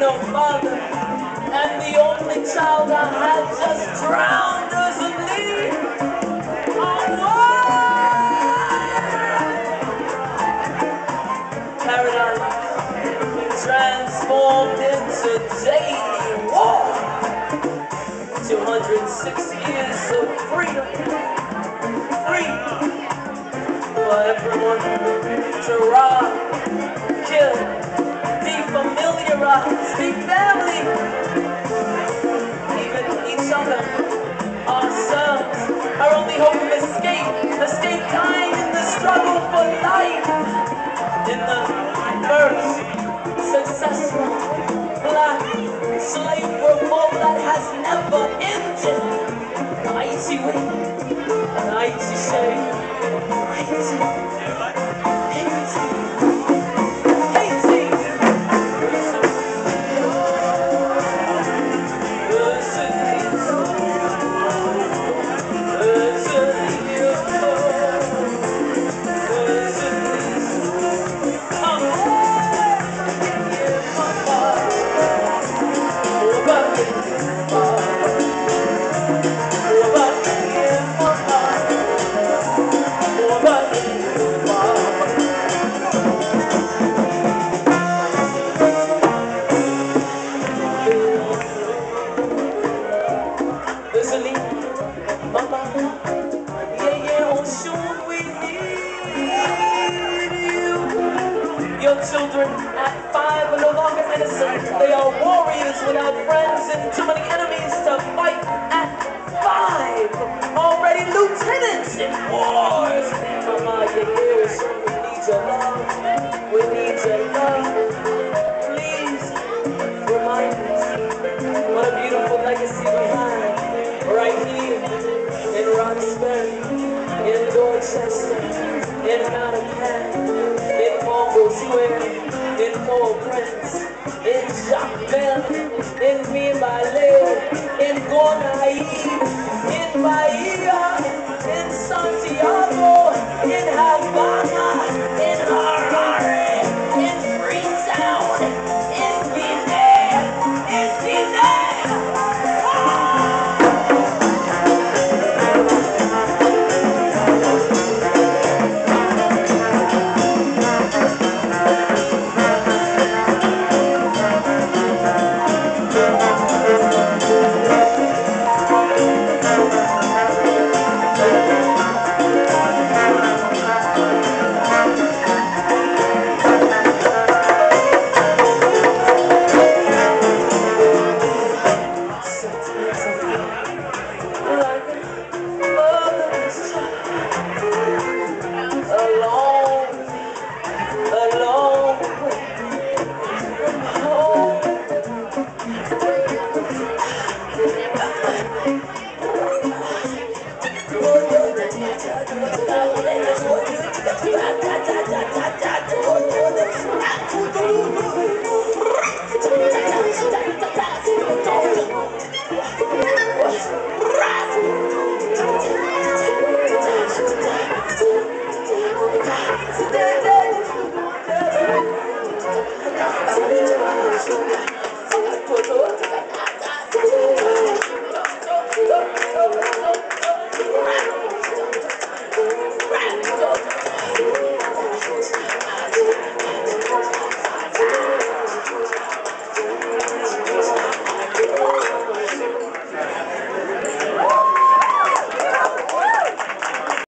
no father, and the only child I had just drowned was me. Paradise transformed into daily war. 206 years of freedom, free for everyone to rob, kill, defamiliarize, be family, even each other, ourselves. Our only hope of escape dying in the struggle for life. In the first successful black slave revolt that has never ended. Mighty wind, mighty shade, mighty. Zili Your children at 5 are no longer innocent. They are warriors without friends and too many enemies to fight at 5. Already lieutenants in wars. Mama, we need your love. We need your love. Please remind us what a beautiful legacy we have right here in Roxbury, in Dorchester, in Nottingham, in Mongol Square, in Port-au-Prince, in Jacmel, in Mirebalais, in Gonaïves, in Bahia, in Santiago, in Havana, in Harare, in Freetown, in Guinea, in Guinea.